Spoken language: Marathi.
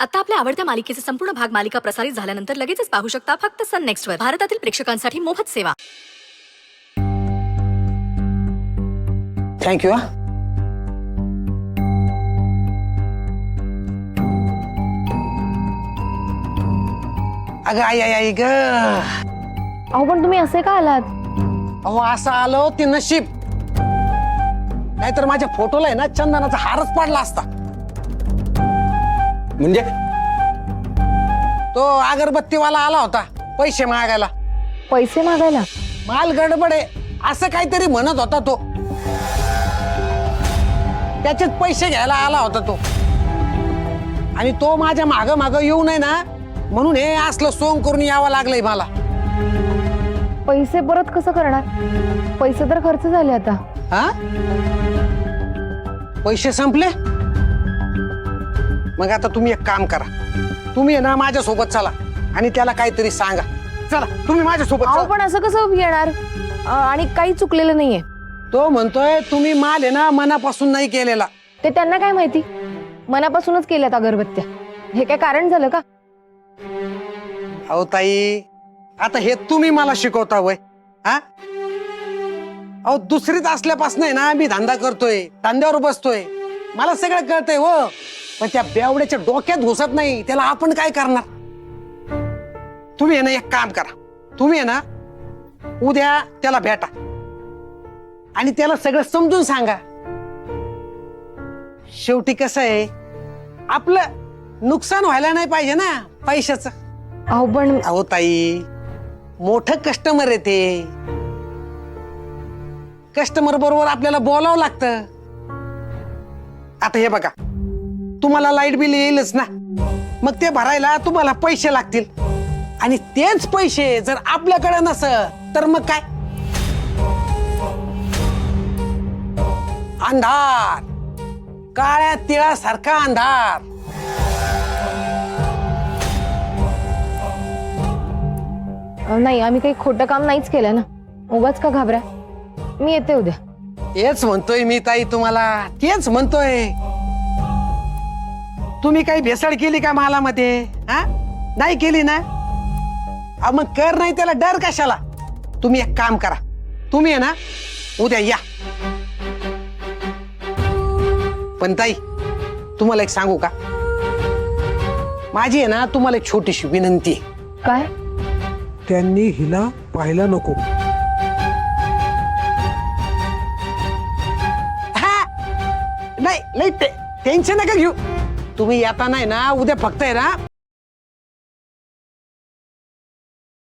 आता आपल्या आवडत्या मालिकेचे संपूर्ण भाग मालिका प्रसारित झाल्यानंतर लगेचच पाहू शकता फक्त सन नेक्स्ट वर. भारतातील प्रेक्षकांसाठी मोफत सेवा. थँक्यू. अगं आई आई आई ग. अहो पण तुम्ही असे का आलात? अहो असं आलो ते नशीब, नाहीतर माझ्या फोटोला आहे ना चंदनाचा हारच पाडला असता. म्हणजे तो अगरबत्तीवाला आला होता पैसे मागायला. पैसे मागायला? माल गडबड आहे असं काहीतरी म्हणत होता तो. त्याचेच पैसे घ्यायला आला होता तो. आणि तो माझ्या माग माग येऊ नये ना म्हणून हे असलं सोंग करून यावं लागलंय मला. पैसे परत कसं करणार? पैसे तर खर्च झाले आता. हा, पैसे संपले? मग आता तुम्ही एक काम करा, तुम्ही आहे ना माझ्या सोबत चला आणि त्याला काहीतरी सांगा. चला तुम्ही माझ्या सोबत अहो चला. पण असं कसं येणार? आणि काही चुकलेलं नाहीये. तो म्हणतोय तुम्ही माल आहे ना मनापासून नाही केलेला. ते त्यांना काय माहिती? मनापासूनच केल्यात अगरबत्त्या. हे काय कारण झालं का? अहो ताई, आता हे तुम्ही मला शिकवता वय? हा, अहो दुसरीत असल्यापासून आहे ना मी धंदा करतोय, धंद्यावर बसतोय, मला सगळं कळतंय हो. पण त्या बेवड्याच्या डोक्यात घुसत नाही, त्याला आपण काय करणार? तुम्ही आहे ना एक काम करा, तुम्ही आहे ना उद्या त्याला भेटा आणि त्याला सगळं समजून सांगा. शेवटी कसं आहे, आपलं नुकसान व्हायला नाही पाहिजे ना पैशाचं. अहो पण अहो ताई, मोठं कस्टमर आहे ते. कस्टमर बरोबर आपल्याला बोलावं लागतं. आता हे बघा, तुम्हाला लाईट बिल येईलच ना, मग ते भरायला तुम्हाला पैसे लागतील. आणि तेच पैसे जर आपल्याकडे नसत तर मग काय? अंधार, काळ्या तिळासारखा अंधार. नाही, आम्ही काही खोटं काम नाहीच केलं ना. उगाच का घाबरा. मी येते उद्या. तेच म्हणतोय मी ताई तुम्हाला, तेच म्हणतोय. तुम्ही काही भेसळ केली का मालामध्ये? हा, नाही केली ना? मग कर, नाही त्याला डर कशाला? तुम्ही एक काम करा, तुम्ही आहे ना उद्या या. पण ताई तुम्हाला एक सांगू का? माझी आहे ना तुम्हाला एक छोटीशी विनंती आहे. काय? त्यांनी हिला पाहायला नको. हा, नाही लई टेन्शन नका घेऊ. तुम्ही येता नाही ना उद्या, फक्त आहे ना